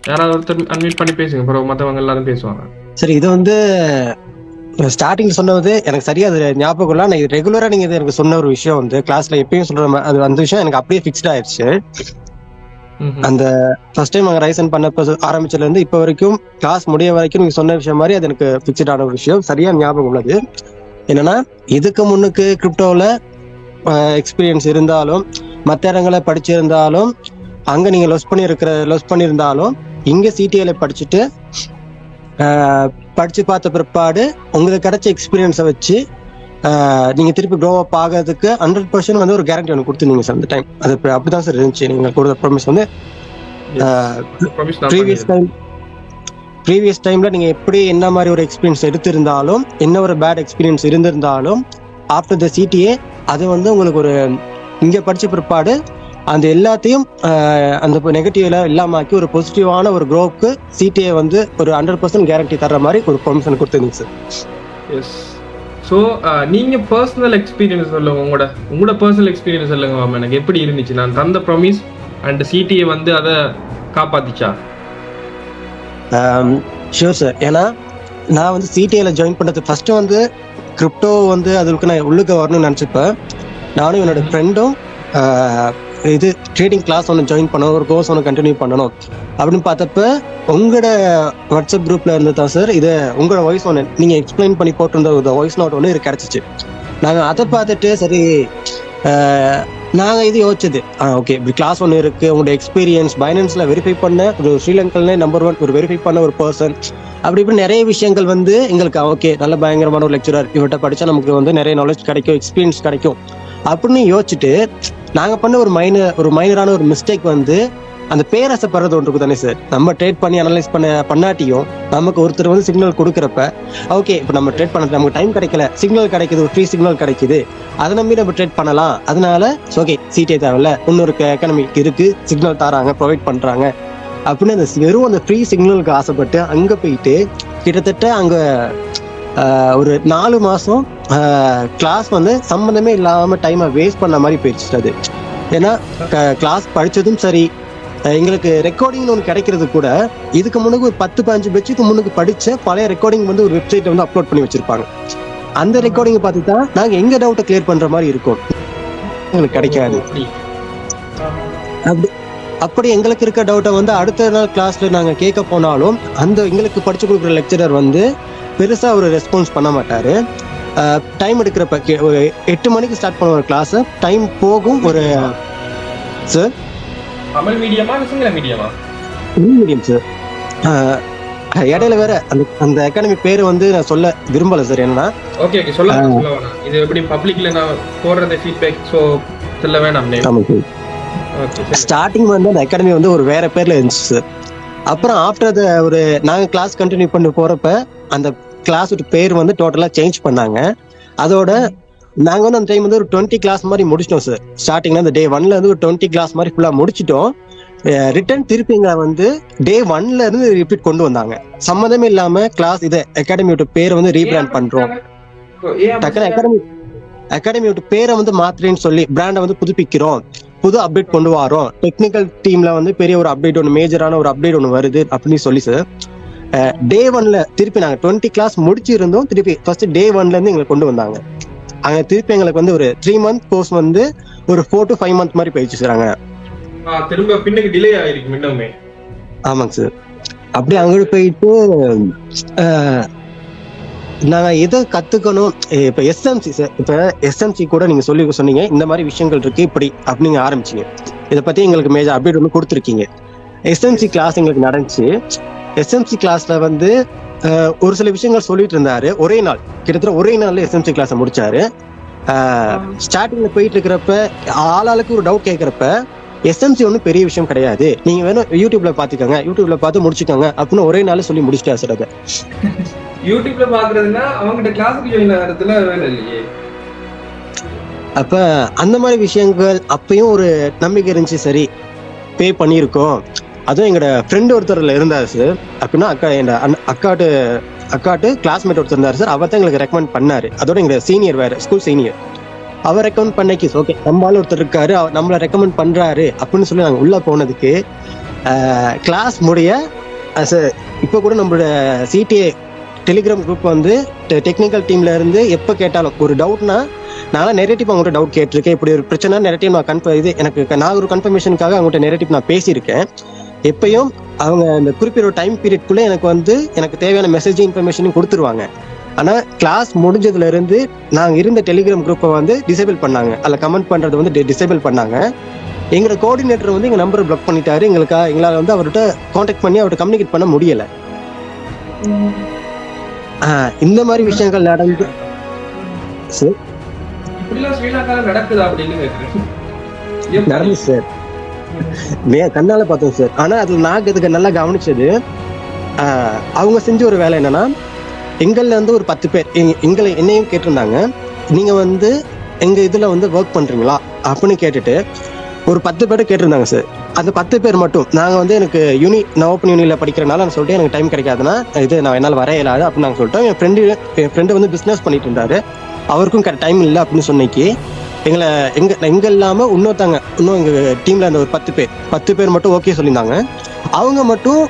யாராவது ஒருத்தர் அன்மியூட் பண்ணி பேசுங்க, அப்புறம் மற்றவங்க எல்லாரும் பேசுவாங்க. சரி, இது வந்து ஸ்டார்டிங் சொன்னது எனக்கு சரியா அது ஞாபகம் இல்லை. நான் ரெகுலரா நீங்க இது எனக்கு சொன்ன ஒரு விஷயம் வந்து கிளாஸ்ல எப்பயும் சொல்ற அது அந்த விஷயம் எனக்கு அப்படியே ஃபிக்ஸ்ட் ஆயிடுச்சு. அந்த ஃபர்ஸ்ட் டைம் நாங்கள் ரைசன் பண்ண ஆரம்பிச்சதுல இருந்து இப்போ வரைக்கும் கிளாஸ் முடிய வரைக்கும் நீங்க சொன்ன விஷயம் மாதிரி அது எனக்கு ஃபிக்ஸ்டான ஒரு விஷயம், சரியா ஞாபகம் உள்ளது. என்னன்னா, இதுக்கு முன்னுக்கு கிரிப்டோவில் எக்ஸ்பீரியன்ஸ் இருந்தாலும், மற்ற இடங்களை படிச்சிருந்தாலும், அங்க நீங்க லொஸ் பண்ணியிருந்தாலும், இங்க சிடிஏல படிச்சுட்டு படிச்சு பார்த்த பிற்பாடு உங்களுக்கு கிடைச்ச எக்ஸ்பீரியன்ஸை வச்சு நீங்க திருப்பி க்ரோ அப் ஆகிறதுக்கு 100% வந்து ஒரு கேரண்டி ஒன்று கொடுத்துருந்தீங்க சார். அந்த டைம் அது அப்படிதான் சார் இருந்துச்சு. நீங்க கொடுத்த ப்ராமிஸ் வந்து ப்ரீவியஸ் டைம்ல நீங்க எப்படி என்ன மாதிரி ஒரு எக்ஸ்பீரியன்ஸ் எடுத்திருந்தாலும், என்ன ஒரு பேட் எக்ஸ்பீரியன்ஸ் இருந்திருந்தாலும், ஆஃப்டர் த சிடிஏ அது வந்து உங்களுக்கு ஒரு இங்க படிச்ச பிற்பாடு அந்த எல்லாத்தையும் அந்த நெகட்டிவ்ல இல்லாமக்கி ஒரு பாசிட்டிவான ஒரு க்ரோவுக்கு சிடிஏ வந்து ஒரு 100% கேரண்டி தர்ற மாதிரி ஒரு ப்ராமிஷன் கொடுத்துருந்தீங்க சார். எஸ். ஸோ நீங்க பர்சனல் எக்ஸ்பீரியன்ஸ் சொல்லுங்க, உங்களோட பர்சனல் எக்ஸ்பீரியன்ஸ் சொல்லுங்க மேம். எனக்கு எப்படி இருந்துச்சு நான் தந்த ப்ராமிஸ் அண்ட் சிடிஏ வந்து அதை காப்பாத்திச்சா? Sure sir. ஏன்னா நான் வந்து சிடிஏல ஜாயின் பண்ணது ஃபர்ஸ்ட் வந்து கிரிப்டோ வந்து அதுக்கு நான் உள்ளுக்கு வரணும்னு நினச்சிப்பேன். நானும் என்னோட ஃப்ரெண்டும் இது ட்ரேடிங் கிளாஸ் ஒன்று ஜாயின் பண்ணணும், ஒரு கோர்ஸ் ஒன்று கண்டினியூ பண்ணணும் அப்படின்னு பார்த்தப்ப உங்களோட வாட்ஸ்அப் குரூப்ல இருந்து தான் சார் இது உங்களோட வாய்ஸ் ஒன்று நீங்க எக்ஸ்பிளைன் பண்ணி போட்டிருந்த வாய்ஸ் நோட் ஒன்று இது கிடைச்சிச்சு. நாங்கள் அதை பார்த்துட்டு சரி நாங்கள் இது யோசிச்சது, ஓகே இப்படி கிளாஸ் ஒன்று இருக்கு, உங்களோட எக்ஸ்பீரியன்ஸ் பைனான்ஸ்ல வெரிஃபை பண்ண ஒரு ஸ்ரீலங்கல்ல நம்பர் 1 ஒரு வெரிஃபை பண்ண ஒரு பர்சன், அப்படி இப்படி நிறைய விஷயங்கள் வந்து எங்களுக்கு ஓகே நல்ல பயங்கரமான ஒரு லெக்சரர், இவர்கிட்ட படிச்சா நமக்கு வந்து நிறைய நாலேஜ் கிடைக்கும், எக்ஸ்பீரியன்ஸ் கிடைக்கும் அப்படின்னு யோசிச்சுட்டு நாங்க பண்ண ஒரு மைனரான ஒரு மிஸ்டேக் வந்து அந்த பேராசைப்படுறது ஒன்று தானே சார். நம்ம ட்ரேட் பண்ணி அனலைஸ் பண்ணாட்டியும் நமக்கு ஒருத்தர் வந்து சிக்னல் கொடுக்குறப்ப ஓகே இப்போ நம்ம ட்ரேட் பண்ண நமக்கு டைம் கிடைக்கல, சிக்னல் கிடைக்குது, ஒரு ஃப்ரீ சிக்னல் கிடைக்குது, அதை நம்பி நம்ம ட்ரேட் பண்ணலாம், அதனால ஓகே சிடிஏ தேவையில்ல, இன்னொரு எக்கனாமிக் இருக்கு, சிக்னல் தராங்க, ப்ரொவைட் பண்றாங்க அப்படின்னு அந்த வெறும் அந்த ஃப்ரீ சிக்னலுக்கு ஆசைப்பட்டு அங்க போயிட்டு கிட்டத்தட்ட அங்க ஒரு 4 மாசம் கிளாஸ் வந்து சம்மந்தமே இல்லாம டைமை வேஸ்ட் பண்ண மாதிரி போயிடுச்சு அது. ஏன்னா கிளாஸ் படிச்சதும் சரி, எங்களுக்கு ரெக்கார்டிங் ஒன்று கிடைக்கிறது கூட இதுக்கு முன்னுக்கு ஒரு 10-15 பேச்சுக்கு முன்னுக்கு படிச்ச பழைய ரெக்கார்டிங் வந்து ஒரு வெப்சைட்ல வந்து அப்லோட் பண்ணி வச்சிருப்பாங்க. அந்த ரெக்கார்டிங் பார்த்து தான் நாங்க எங்க டவுட்டை கிளியர் பண்ற மாதிரி இருக்கும், எங்களுக்கு கிடைக்காது. அப்படி எங்களுக்கு இருக்க டவுட்டை வந்து அடுத்த நாள் கிளாஸ்ல நாங்க கேட்க போனாலும் அந்த எங்களுக்கு படிச்சு கொடுக்குற லெக்சரர் வந்து பெருசா ஒரு ரெஸ்பான்ஸ் பண்ண மாட்டாரு. டைம் எடுக்கிறப்ப ஒரு 8 மணிக்கு ஸ்டார்ட் பண்ண ஒரு கிளாஸ் டைம் போகும். ஒரு சார் தமிழ் மீடியமா சிங்கள மீடியமா? Medium sir. இடையில வேற அந்த அகாடமி பேரு வந்து நான் சொல்ல விரும்பல சார். என்னன்னா ஓகே சொல்ல வேணாம், இது எப்படி பப்ளிக்ல நான் போடுறது ஃபீட்பேக், சோ சொல்ல வேணாம். ஸ்டார்டிங் வந்து அந்த அகாடமி வந்து ஒரு வேற பேர்ல இருந்துச்சு சார். அப்புறம் ஆஃப்டர் ஒரு நாங்க கிளாஸ் கண்டினியூ பண்ணி போறப்ப அந்த கிளாஸ் பேர் வந்து டோட்டலா சேஞ்ச் பண்ணாங்க. அதோட நாங்க வந்து அந்த டைம் வந்து ஒரு 20 கிளாஸ் மாதிரி முடிச்சிட்டோம் சார். ஸ்டார்டிங்ல அந்த டே 1ல இருந்து ஒரு 20 கிளாஸ் மாதிரி ஃபுல்லா முடிச்சிட்டோம். ரிட்டர்ன் திருப்பிங்க வந்து டே 1ல இருந்து ரிப்பீட் கொண்டு வந்தாங்க. சம்மந்தமே இல்லாம கிளாஸ் இது அகாடமியோட பேரை வந்து ரீபிராண்ட் பண்றோம், டக்குனு அகாடமியோட பேரை வந்து மாத்திரேன்னு சொல்லி பிராண்டை வந்து புதுப்பிக்கிறோம், புது அப்டேட் கொண்டு வரோம், டெக்னிக்கல் டீம்ல வந்து பெரிய ஒரு அப்டேட் ஒன்று, மேஜரான ஒரு அப்டேட் ஒன்று வருது அப்படின்னு சொல்லி சார் டே 1ல திருப்பி நாங்க 20 கிளாஸ் முடிச்சு இருந்தோம். திருப்பி ஃபர்ஸ்ட் டே 1ல இருந்து எங்களுக்கு கொண்டு வந்தாங்க. அங்க திருப்பி எங்களுக்கு வந்து ஒரு 3 மந்த் கோர்ஸ் வந்து ஒரு 4 to 5 மந்த் மாதிரி போயிடுச்சு சார். அங்க திரும்ப பின்னுக்கு டிலே ஆயிருக்கு இன்னுமே. ஆமாங்க சார். அப்படி அங்க போயிட்டு நாங்க எதை கத்துக்கணும், இப்ப எஸ்எம்சி சார், இப்ப எஸ்எம்சி கூட நீங்க சொன்னீங்க இந்த மாதிரி விஷயங்கள் இருக்கு இப்படி அப்படி நீங்க ஆரம்பிச்சீங்க. இதை பத்தி எங்களுக்கு மேஜர் அப்டேட் ஒன்று கொடுத்துருக்கீங்க. எஸ்எம்சி கிளாஸ் எங்களுக்கு நடந்துச்சு. எஸ்எம்சி கிளாஸ்ல வந்து ஒரு சில விஷயங்கள் சொல்லிட்டு இருந்தாரு. கிட்டத்தட்ட ஒரே நாள்ல எஸ்எம்சி கிளாஸ் முடிச்சாரு. ஸ்டார்டிங்ல போயிட்டு இருக்கிறப்ப ஆளாளுக்கு ஒரு டவுட் கேட்கறப்ப எஸ்எம்சி ஒன்றும் பெரிய விஷயம் கிடையாது, நீங்க வேணும் யூடியூப்ல பாத்துக்கோங்க, யூடியூப்ல பார்த்து முடிச்சுக்கோங்க அப்படின்னு ஒரே நாள் சொல்லி முடிச்சிட்டா சார். அதை யூடியூப்ல பாக்குறதுன்னா அவங்ககிட்ட கிளாஸுக்கு ஜாயின் ஆகிறதுல வேலை இல்லையே. அப்ப அந்த மாதிரி விஷயங்கள் அப்பயும் ஒரு நம்பிக்கை இருந்துச்சு. சரி பே பண்ணியிருக்கோம். அதுவும் எங்களோட ஃப்ரெண்ட் ஒருத்தர்ல இருந்தாரு சார். அப்படின்னா அக்காட்டு கிளாஸ்மேட் ஒருத்தர் இருந்தாரு சார். அவர் தான் எங்களுக்கு ரெக்கமெண்ட் பண்ணாரு. அதோட எங்க சீனியர் வேற, ஸ்கூல் சீனியர். அவர் ரெக்கமெண்ட் பண்ணி ஓகே நம்மளால ஒருத்தர் இருக்காரு, நம்மள ரெக்கமெண்ட் பண்றாரு அப்படின்னு சொல்லி நாங்க உள்ள போனதுக்கு கிளாஸ் முடிய இப்போ கூட நம்மளோட சிடிஏ டெலிகிராம் குரூப் வந்து டெக்னிக்கல் டீம்ல இருந்து எப்போ கேட்டாலும் ஒரு டவுட்னா நான் நெரேட்டிவ் அவங்கள்ட்ட டவுட் கேட்டிருக்கேன். இப்படி ஒரு பிரச்சனை நெரேட்டிவ் நான் நான் ஒரு கன்ஃபர்மேஷனுக்காக அவங்கள்ட்ட நெரேட்டிவ் நான் பேசியிருக்கேன். எப்பயும் அவங்க இந்த குறிப்பிட்ட ஒரு டைம் பீரியட்குள்ளே எனக்கு தேவையான மெசேஜ் இன்ஃபர்மேஷனும் கொடுத்துருவாங்க. ஆனால் கிளாஸ் முடிஞ்சதுல இருந்து நாங்கள் இருந்த டெலிகிராம் குரூப்பை வந்து டிசேபிள் பண்ணாங்க. அதில் கமெண்ட் பண்ணுறது வந்து டிசேபிள் பண்ணாங்க. எங்களோட கோஆர்டினேட்டர் வந்து எங்கள் நம்பரை பிளாக் பண்ணிட்டாரு. எங்களால் வந்து அவர்கிட்ட காண்டாக்ட் பண்ணி அவர்கிட்ட கம்யூனிகேட் பண்ண முடியலை. இந்த மாதிரி விஷயங்கள் நடந்து சார் நடந்து சார் கண்ணால பார்த்தோம் சார். ஆனா அதுல நான் இதுக்கு நல்லா கவனிச்சது, அவங்க செஞ்ச ஒரு வேலை என்னன்னா, எங்கள்ல இருந்து ஒரு 10 பேர் என்னையும் கேட்டிருந்தாங்க, நீங்க வந்து எங்க இதுல வந்து ஒர்க் பண்றீங்களா அப்படின்னு கேட்டுட்டு ஒரு 10 பேர் கேட்டிருந்தாங்க சார். அந்த 10 பேர் மட்டும் நாங்க வந்து எனக்கு நான் ஓப்பன் யூனியில் படிக்கிறனால நான் சொல்லிட்டு எனக்கு டைம் கிடைக்காதுன்னா நான் என்னால் வர இயலாது அப்படின்னு நாங்கள் சொல்லிட்டோம். என் ஃப்ரெண்டு வந்து பிஸ்னஸ் பண்ணிட்டு இருந்தாரு, அவருக்கும் டைம் இல்லை அப்படின்னு சொன்னிக்கு எங்க இல்லாம இன்னும் எங்க டீம்ல அந்த ஒரு 10 பேர் மட்டும் ஓகே சொல்லியிருந்தாங்க. அவங்க மட்டும்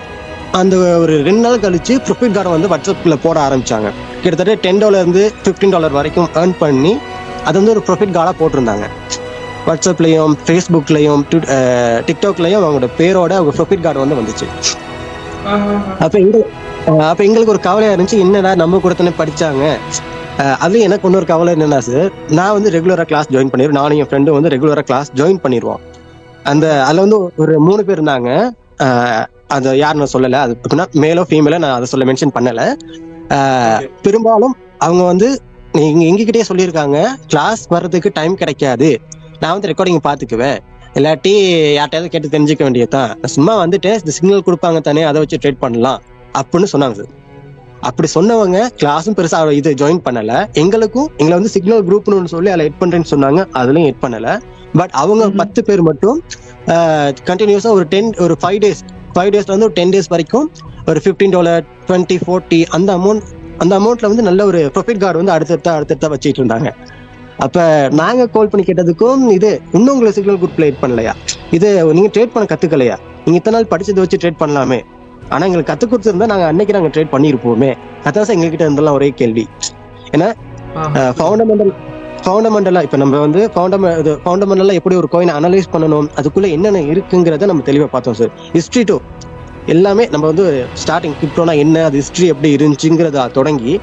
அந்த ஒரு 2 நாள் கழிச்சு ப்ரொஃபிட் கார்டை வந்து வாட்ஸ்அப்ல போட ஆரம்பிச்சாங்க. கிட்டத்தட்ட $10 $15 வரைக்கும் ஏர்ன் பண்ணி அது வந்து ஒரு ப்ரொஃபிட் கார்டா போட்டிருந்தாங்க. வாட்ஸ்அப்லயும் ஃபேஸ்புக்லயும் டிக்டாக்லயும் அவங்களோட பேரோட அவங்க ப்ரொஃபிட் கார்டு வந்து வந்துச்சு. அப்ப எங்களுக்கு ஒரு கவலையா இருந்துச்சு, என்னடா நம்ம கூட தானே படிச்சாங்க. அதுல எனக்கு இன்னொரு கவலை என்னன்னா சார், நான் வந்து ரெகுலரா கிளாஸ் ஜாயின் பண்ணிடுவேன். நானும் என் ஃப்ரெண்டும் வந்து ரெகுலரா கிளாஸ் ஜாயின் பண்ணிடுவோம். அதுல வந்து ஒரு 3 பேர் இருந்தாங்க. அது யாருன்னு சொல்லல, அது எப்படின்னா மேலோ ஃபீமேலோ நான் அதை சொல்ல மென்ஷன் பண்ணல. பெரும்பாலும் அவங்க வந்து எங்ககிட்டயே சொல்லியிருக்காங்க, கிளாஸ் வர்றதுக்கு டைம் கிடைக்காது, நான் வந்து ரெக்கார்டிங் பாத்துக்குவேன், இல்லாட்டி யார்ட்டையாவது கேட்டு தெரிஞ்சுக்க வேண்டியதுதான், சும்மா வந்துட்டு இந்த சிக்னல் கொடுப்பாங்க தானே, அதை வச்சு ட்ரேட் பண்ணலாம் அப்படின்னு சொன்னாங்க சார். அப்படி சொன்னவங்க கிளாஸும் பெருசா இது ஜாயின் பண்ணல. எங்களை வந்து சிக்னல் குரூப்னு சொல்லி அதில் எட் பண்றேன்னு சொன்னாங்க, அதுலயும் எட் பண்ணல. பட் அவங்க 10 பேர் மட்டும் கண்டினியூஸா ஒரு 5 டேஸ்ல வந்து ஒரு 10 டேஸ் வரைக்கும் ஒரு $15 $20 $40 அந்த அமௌண்ட்ல வந்து நல்ல ஒரு ப்ராஃபிட் கார்டு வந்து அடுத்தடுத்தா வச்சுட்டு இருந்தாங்க. அப்ப நாங்க கால் பண்ணி கேட்டதுக்கும், இன்னும் உங்களை சிக்னல் குரூப்ல எட் பண்ணலையா, நீங்க ட்ரேட் பண்ண கத்துக்கலையா, நீங்க இத்தனை நாள் படிச்சதை வச்சு ட்ரேட் பண்ணலாமே, ஆனா எங்களுக்கு கத்து கொடுத்துருந்தா நாங்க அன்னைக்கு நாங்க ட்ரேட் பண்ணிருப்போமே. அதான் சார் எங்ககிட்ட இருந்தெல்லாம் ஒரே கேள்வி. ஏன்னா ஃபவுண்டமெண்டலா இப்ப நம்ம வந்து ஃபவுண்டமெண்டலா எப்படி ஒரு காயினை அனலைஸ் பண்ணணும், அதுக்குள்ள என்னென்ன இருக்குங்கிறத நம்ம தெளிவா பார்த்தோம் சார். ஹிஸ்டரி டூ எல்லாமே நம்ம வந்து ஸ்டார்டிங் கிரிப்டோனா என்ன, அது ஹிஸ்டரி எப்படி இருந்துச்சுங்கிறத தொடங்கி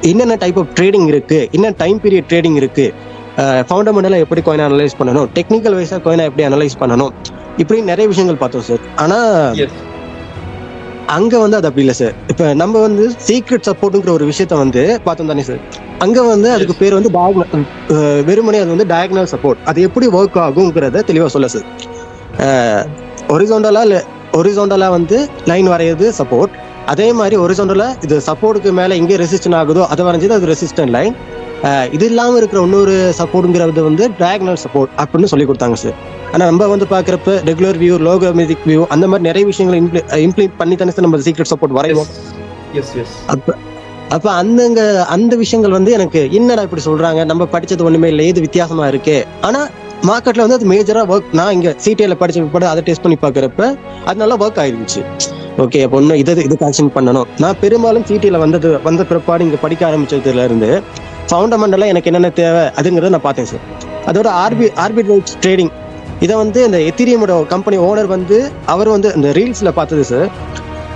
என்னென்ன டைப் ஆஃப் ட்ரேடிங் இருக்கு, என்ன டைம் பீரியட் ட்ரேடிங் இருக்கு, ஃபவுண்டமெண்டலா எப்படி காயினை அனலைஸ் பண்ணணும், டெக்னிக்கல் வைஸா காயினை எப்படி அனலைஸ் பண்ணணும், இப்படி நிறைய விஷயங்கள் பார்த்தோம் சார். ஆனா அங்க வந்து அது அப்படி இல்லை சார். இப்ப நம்ம வந்து சீக்ரெட் சப்போர்ட்ங்கிற ஒரு விஷயத்த வந்து பார்த்தோம் தானே சார். அங்க வந்து அதுக்கு பேர் வந்து வெறுமனே அது வந்து டயகனல் சப்போர்ட். அது எப்படி ஒர்க் ஆகுங்கிறத தெளிவா சொல்ல சார். ஒரிசோண்டலா வந்து லைன் வரைகிறது சப்போர்ட், அதே மாதிரி ஒரிசோண்டலா இது சப்போர்ட்டுக்கு மேல எங்கே ரெசிஸ்டன் ஆகுதோ அதை வரைஞ்சது அது ரெசிஸ்டன்ட் லைன். இது இல்லாம இருக்கிற இன்னொரு சப்போர்ட்ங்கிறது வந்து டயகனல் சப்போர்ட் அப்படின்னு சொல்லி கொடுத்தாங்க சார். ஆனா நம்ம வந்து பாக்குறப்ப ரெகுலர் வியூ, லோகோமெட்ரிக் வியூ அந்த மாதிரி நிறைய விஷயங்களை இம்ப்ளிமெண்ட் பண்ணி தானே சார் நம்ம சீக்ரெட் சப்போர்ட் வரைவோம். அப்ப அந்த விஷயங்கள் வந்து எனக்கு என்னடா இப்படி சொல்றாங்க, நம்ம படிச்சது ஒண்ணுமே இல்லை, இது வித்தியாசமா இருக்கு. ஆனா மார்க்கெட்ல வந்து அது மேஜரா ஒர்க். நான் இங்க சிடிஏல படிச்ச பிற்பாடு அதை டெஸ்ட் பண்ணி பாக்குறப்ப அது நல்லா ஒர்க் ஆயிருந்துச்சு. ஓகே, அப்போ இன்னும் இது ஆக்ஷன் பண்ணணும். நான் பெரும்பாலும் சிடிஏல வந்த பிற்பாடு இங்க படிக்க ஆரம்பிச்சதுல இருந்து ஃபவுண்டமெண்டலா எனக்கு என்னென்ன தேவை அதுங்கிறத நான் பார்த்தேன் சார். அதோட ஆர்பிட்ரேஜ் ட்ரேடிங், இதை வந்து இந்த எத்திரியமோட கம்பெனி ஓனர் வந்து அவர் வந்து இந்த ரீல்ஸ்ல பார்த்தது சார்.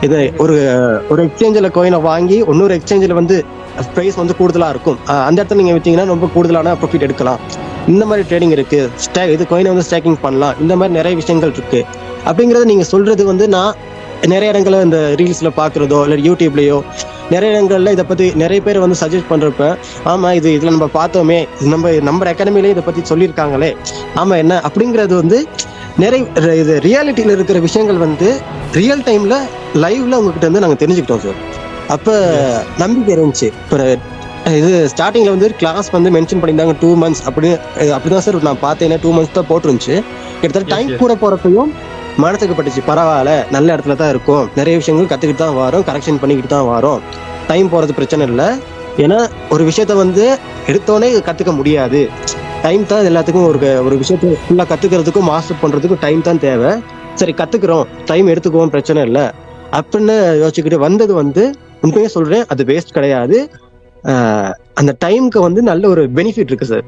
இது ஒரு எக்ஸ்சேஞ்சில் கோயினை வாங்கி இன்னொரு எக்ஸ்சேஞ்சில் வந்து ப்ரைஸ் வந்து கூடுதலா இருக்கும், அந்த இடத்துல நீங்க வச்சீங்கன்னா ரொம்ப கூடுதலான ப்ராஃபிட் எடுக்கலாம். இந்த மாதிரி ட்ரேடிங் இருக்கு, இது கோயினை வந்து ஸ்டேக்கிங் பண்ணலாம், இந்த மாதிரி நிறைய விஷயங்கள் இருக்கு அப்படிங்கறத நீங்க சொல்றது வந்து நான் நிறைய இடங்கள்ல இந்த ரீல்ஸ்ல பாக்குறதோ இல்லை யூடியூப்லயோ நிறைய இடங்கள்ல இதை பத்தி நிறைய பேர் வந்து சஜஸ்ட் பண்றப்ப, ஆமா இதுல நம்ம பார்த்தோமே, நம்ம அகாடமிலேயே இதை பத்தி சொல்லியிருக்காங்களே, ஆமா என்ன அப்படிங்கிறது வந்து நிறைய இது ரியாலிட்டியில இருக்கிற விஷயங்கள் வந்து ரியல் டைம்ல லைவ்ல உங்ககிட்ட வந்து நாங்க தெரிஞ்சுக்கிட்டோம் சார். அப்ப நம்பிக்கை இருந்துச்சு. இப்போ இது ஸ்டார்டிங்ல வந்து கிளாஸ் வந்து மென்ஷன் பண்ணியிருந்தாங்க 2 months அப்படிதான் சார் நான் பார்த்தேன். 2 months தான் போட்டுருந்துச்சு. கிட்டத்தட்ட டைம் கூட போறப்பையும் மனசுக்கு பட்டுச்சு, பரவாயில்ல நல்ல இடத்துல தான் இருக்கும், நிறைய விஷயங்கள் கத்துக்கிட்டு தான் வரோம், கரெக்ஷன் பண்ணிக்கிட்டு தான் வரோம், டைம் போறது பிரச்சனை இல்லை. ஏன்னா ஒரு விஷயத்த வந்து எடுத்தோடனே கத்துக்க முடியாது, டைம் தான் எல்லாத்துக்கும் ஒரு விஷயத்த ஃபுல்லா கத்துக்கிறதுக்கும் மாஸ்டர் பண்றதுக்கும் டைம் தான் தேவை. சரி கத்துக்கிறோம், டைம் எடுத்துக்குவோம், பிரச்சனை இல்லை அப்படின்னு யோசிச்சுக்கிட்டு வந்தது வந்து உண்மையே சொல்றேன், அது வேஸ்ட் கிடையாது. அந்த டைமுக்கு வந்து நல்ல ஒரு பெனிஃபிட் இருக்கு சார்.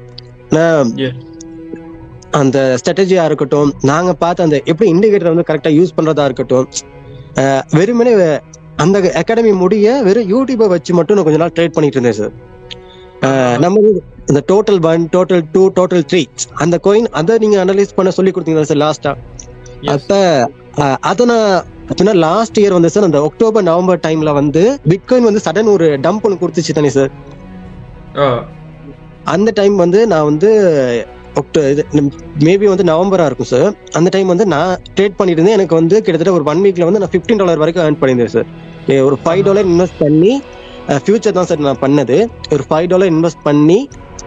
அந்த ஸ்ட்ராட்டஜியா இருக்கட்டும், நாங்க பார்த்த அந்த எப்படி இண்டிகேட்டர் வந்து கரெக்டா யூஸ் பண்றதா இருக்கட்டும், வெறுமனே அந்த அகாடமி முடிய வெறும் யூடியூபை வச்சு மட்டும் நான் கொஞ்ச நாள் ட்ரேட் பண்ணிட்டு இருந்தேன் சார். நம்ம இந்த டோட்டல் 1, டோட்டல் 2, டோட்டல் 3 அந்த காயின் அதை நீங்க அனலைஸ் பண்ண சொல்லி கொடுத்தீங்க சார் லாஸ்டா. அப்ப அதை நான் லாஸ்ட் இயர் வந்து சார் அந்த அக்டோபர் நவம்பர் டைம்ல வந்து பிட்காயின் வந்து சடன் ஒரு டம்ப் ஒன்று கொடுத்துச்சு தானே சார். அந்த டைம் வந்து நான் வந்து மேபி வந்து நவம்பரா இருக்கும் சார். அந்த டைம் வந்து நான் ட்ரேட் பண்ணிட்டு இருந்தேன். எனக்கு வந்து கிட்டத்தட்ட ஒரு 1 வீக்ல வந்து நான் $15 வரைக்கும் ஏர்ன் பண்ணியிருந்தேன் சார். ஒரு $5 இன்வெஸ்ட் பண்ணி, ஃபியூச்சர் தான் சார் நான் பண்ணது. ஒரு $5 இன்வெஸ்ட் பண்ணி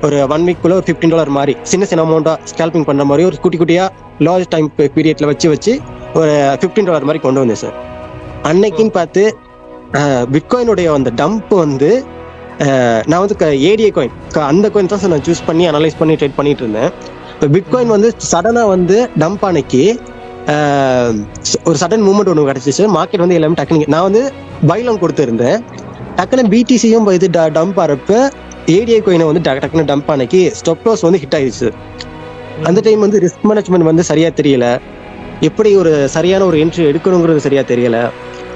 ஒரு 1 வீக்குள்ள ஒரு $15 மாதிரி சின்ன அமௌண்டா ஸ்கேல்பிங் பண்ற மாதிரி ஒரு குட்டி குட்டியா லார்ஜ் டைம் பீரியட்ல வச்சு ஒரு $15 மாதிரி கொண்டு வந்தேன் சார். அன்னைக்குன்னு பார்த்து பிட்காயினுடைய அந்த டம்ப் வந்து நான் வந்து ஏடிஏ காயின் அந்த காயின் தான் சார் நான் சூஸ் பண்ணி அனலைஸ் பண்ணி ட்ரேட் பண்ணிட்டு இருந்தேன். இப்போ பிட்காயின் வந்து சடனா வந்து டம்ப் அன்னைக்கு ஒரு சடன் மூவ்மெண்ட் ஒன்று கிடைச்சிச்சு. மார்க்கெட் வந்து எல்லாமே டக்குனு நான் வந்து பைலம் கொடுத்துருந்தேன். டக்குனு பிடிசியும் இது டம்ப் ஆறப்ப ஏடிஏ காயினை வந்து டக்குனு டம்ப் அன்னைக்கு ஸ்டாப் லாஸ் வந்து ஹிட் ஆயிடுச்சு. அந்த டைம் வந்து ரிஸ்க் மேனேஜ்மெண்ட் வந்து சரியா தெரியல, எப்படி ஒரு சரியான ஒரு என்ட்ரி எடுக்கணுங்கிறது சரியா தெரியல,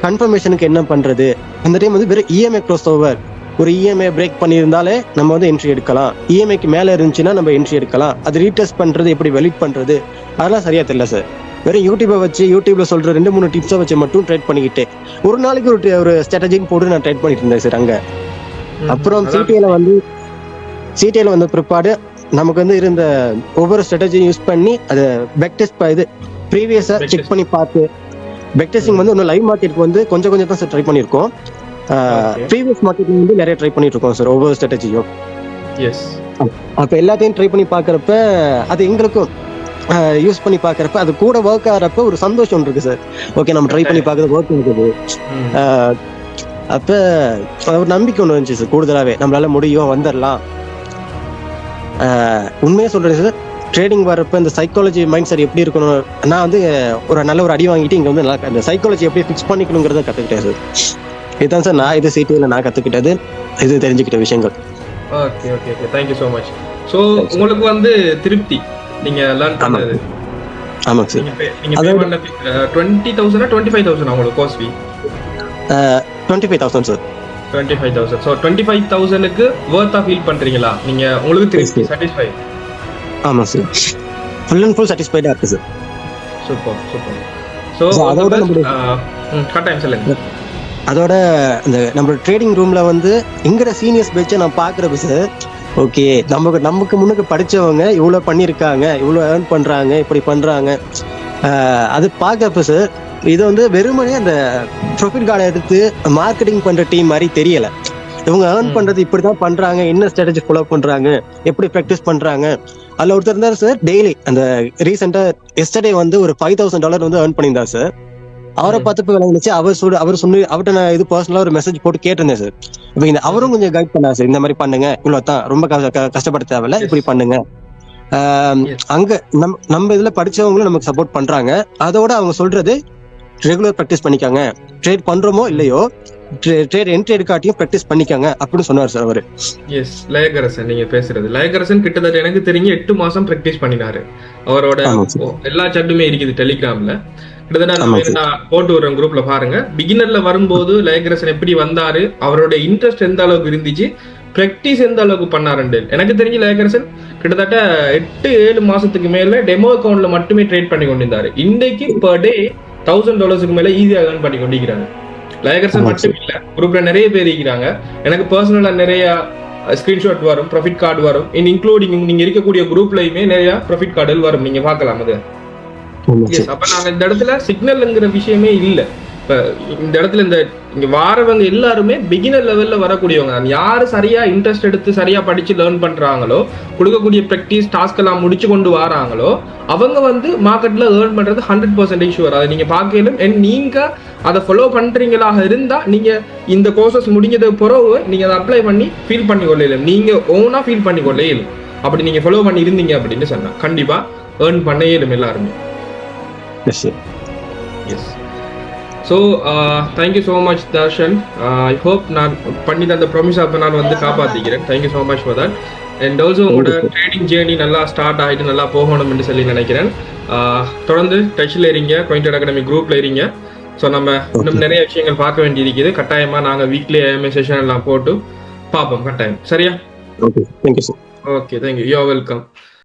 கன்ஃபர்மேஷனுக்கு என்ன பண்றது. அந்த டைம் வந்து வெறும் இஎம்ஐ க்ளோஸ் ஓவர், ஒரு இஎம்ஐ பிரேக் பண்ணியிருந்தாலே நம்ம வந்து என்ட்ரி எடுக்கலாம், இஎம்ஐக்கு மேலே இருந்துச்சுன்னா நம்ம என்ட்ரி எடுக்கலாம், அது ரீடெஸ்ட் பண்றது எப்படி வெலிட் பண்றது அதெல்லாம் சரியா தெரியல சார். வெறும் யூடியூபை வச்சு யூடியூப்ல சொல்ற 2-3 டிப்ஸை வச்சு மட்டும் ட்ரேட் பண்ணிக்கிட்டு ஒரு நாளைக்கு ஒரு ஸ்ட்ராட்டஜின்னு போட்டு நான் ட்ரேட் பண்ணிட்டு இருந்தேன் சார் அங்க. அப்புறம் சிடிஏல வந்து பிற்பாடு நமக்கு வந்து இருந்த ஒவ்வொரு ஸ்ட்ராட்டஜியும் யூஸ் பண்ணி அதை பேக் டெஸ்ட் இது ப்ரீவியஸா செக் பண்ணி பார்த்து, பேக் டெஸ்டிங் வந்து இன்னும் லைவ் மார்க்கெட்டுக்கு வந்து கொஞ்சம் தான் சார் ட்ரை பண்ணியிருக்கோம். ப்ரீவியஸ் மார்க்கெட்டிங் வந்து நிறைய ட்ரை பண்ணிட்டு இருக்கோம் சார் ஒவ்வொரு ஸ்ட்ராட்டஜியும். அப்ப எல்லாத்தையும் ட்ரை பண்ணி பாக்குறப்ப அது எங்களுக்கும் யூஸ் பண்ணி பாக்குறப்ப அது கூட ஒர்க் ஆகிறப்ப ஒரு சந்தோஷம் இருக்கு சார். ஓகே நம்ம ட்ரை பண்ணி பாக்குறது ஒர்க் இருக்குது. அப்ப ஒரு நம்பிக்கை ஒன்று இருந்துச்சு சார் கூடுதலாவே, நம்மளால முடியும் வந்துடலாம். உண்மையா சொல்றேன் சார், ட்ரேடிங் வரப்ப இந்த சைக்காலஜி மைண்ட் செட் எப்படி இருக்கணும், நான் வந்து ஒரு நல்ல ஒரு அடி வாங்கிட்டு இங்க வந்து நல்லா இந்த சைக்காலஜி எப்படி ஃபிக்ஸ் பண்ணிக்கணுங்கிறத கத்துக்கிட்டேன் சார். இதுதான் சார் நான் இது சிடிஏல நான் கத்துக்கிட்டது, இது தெரிஞ்சுக்கிட்ட விஷயங்கள். Okay okay okay, thank you so much. So உங்களுக்கு வந்து திருப்தி நீங்க லேர்ன் பண்ணது? ஆமாங்க சார். நீங்க பே பண்ண 20,000 25,000 உங்களுக்கு கோர்ஸ் ஃபீ? 25,000 சார். 25,000. ஸோ 25,000க்கு வர்த்தா ஃபீல் பண்றீங்களா நீங்க? உங்களுக்கு திருப்தி, சாட்டிஸ்ஃபை? ஆமாம் சார், ஃபுல் அண்ட் ஃபுல் சாட்டிஸ்ஃபைடா இருக்கு சார். Super super. ஸோ அதோட கட்டாயம் சொல்லுங்க. அதோட இந்த நம்ம ட்ரேடிங் ரூம்ல வந்து எங்கட சீனியர்ஸ் பேச்சை நான் பாக்குறப்ப சார், ஓகே நமக்கு முன்னுக்கு படிச்சவங்க இவ்வளவு பண்ணிருக்காங்க, இவ்வளவு ஏர்ன் பண்றாங்க, இப்படி பண்றாங்க, அது பாக்குறப்ப சார் இது வந்து வெறுமனே அந்த ப்ராஃபிட் கார்டை எடுத்து மார்க்கெட்டிங் பண்ற டீம் மாதிரி தெரியல. இவங்க ஏர்ன் பண்றது இப்படிதான் பண்றாங்க, என்ன ஸ்ட்ராட்டஜி ஃபாலோ பண்றாங்க, எப்படி ப்ராக்டிஸ் பண்றாங்க. அதுல ஒருத்தர் இருந்தார் சார், டெய்லி அந்த ரீசெண்டா எஸ்டர்டே வந்து ஒரு $5,000 வந்து ஏர்ன் பண்ணியிருந்தார் சார். அவரை பார்த்து விளங்குச்சு. அவர் சொன்ன அவர்கிட்ட நான் இது பர்சனலா ஒரு மெசேஜ் போட்டு கேட்டிருந்தேன் சார். இப்ப இந்த அவரும் கொஞ்சம் கைட் பண்ணாரு சார், இந்த மாதிரி பண்ணுங்க, இவ்வளவுதான், ரொம்ப கஷ்டப்பட தேவையில்ல, இப்படி பண்ணுங்க. அங்க நம்ம இதுல படிச்சவங்களும் நமக்கு சப்போர்ட் பண்றாங்க. அதோட அவங்க சொல்றது ரெகுலர் ப்ராக்டிஸ் பண்ணிக்காங்க, ட்ரேட் பண்றோமோ இல்லையோ ட்ரேட் என்ட்ரி எடுக்காட்டியும் ப்ராக்டிஸ் பண்ணிக்காங்க அப்படின்னு சொன்னார் சார் அவரு. எஸ், லயகரசன் நீங்க பேசுறது. லயகரசன் கிட்டத்தட்ட எனக்கு தெரிஞ்சு 8 மாசம் ப்ராக்டிஸ் பண்ணினாரு. அவரோட எல்லா சட்டுமே இருக்குது டெலிகிராம்ல. கிட்டத்தட்ட நான் போட்டு வர்றேன் குரூப்ல பாருங்க. பிகினர்ல வரும்போது லயகரசன் எப்படி வந்தாரு, அவரோட இன்ட்ரெஸ்ட் எந்த அளவுக்கு இருந்துச்சு, பிராக்டிஸ் எந்த அளவுக்கு பண்ணாருன்னு எனக்கு தெரிஞ்சு லயகரசன் கிட்டத்தட்ட 8-7 மாசத்துக்கு மேல டெமோ அக்கௌண்ட்ல மட்டுமே ட்ரேட் பண்ணி கொண்டிருந்தாரு. இன்றைக்கு பர் டே $1,000 மேல ஈஸியா ஏர்ன் பண்ணி கொண்டிருக்கிறாங்க. லயகரசன் மட்டும் இல்ல, குரூப்ல நிறைய பேர் இருக்கிறாங்க. எனக்கு பர்சனலா நிறைய ஸ்கிரீன்ஷாட் வரும், ப்ராஃபிட் கார்டு வரும், இன்க்ளூடிங் நீங்க இருக்கக்கூடிய குரூப்லயுமே நிறைய ப்ராஃபிட் கார்டுகள் வரும், நீங்க பார்க்கலாம். அது அப்ப நாங்க இந்த இடத்துல சிக்னல்ங்கிற விஷயமே இல்ல. இப்ப இந்த இடத்துல இங்க வாரவங்க எல்லாருமே பிகினர் லெவல்ல வரக்கூடியவங்க. யாரு சரியா இன்ட்ரெஸ்ட் எடுத்து சரியா படிச்சு லேர்ன் பண்றாங்களோ, கொடுக்கக்கூடிய ப்ராக்டிஸ் டாஸ்க் எல்லாம் முடிச்சு கொண்டு வராங்களோ, அவங்க வந்து மார்க்கெட்ல ஏர்ன் பண்றது 100% ஷுவர். அதை நீங்க பார்க்கலும். நீங்க அதை ஃபாலோ பண்றீங்களாக இருந்தா நீங்க இந்த கோர்சஸ் முடிஞ்சது பிறகு நீங்க அதை அப்ளை பண்ணி ஃபீல் பண்ணி கொள்ளையிலும், நீங்க ஓனா ஃபீல் பண்ணி கொள்ளையிலும். அப்படி நீங்க ஃபாலோ பண்ணி இருந்தீங்க அப்படின்னு சொன்னா கண்டிப்பா ஏர்ன் பண்ண இயலும் எல்லாருமே. Yes. So thank you so much Darshan. I hope நான் பண்ணி தந்த ப்ராமிஸ் அப்போ நான் வந்து காப்பாற்றிக்கிறேன். Thank you so much for that. And also உங்களோட ட்ரேடிங் ஜேர்னி நல்லா ஸ்டார்ட் ஆகிட்டு நல்லா போகணும் என்று சொல்லி நினைக்கிறேன். தொடர்ந்து டச்சில் இருங்க, பாயிண்டட் அகாடமி குரூப்பில் இருங்க. ஸோ நம்ம இன்னும் நிறைய விஷயங்கள் பார்க்க வேண்டி இருக்குது. கட்டாயமாக நாங்கள் வீக்லி AMA செஷன் எல்லாம் போட்டு பார்ப்போம் கட்டாயம். சரியா? Okay, thank you sir. Okay, thank you. You are welcome.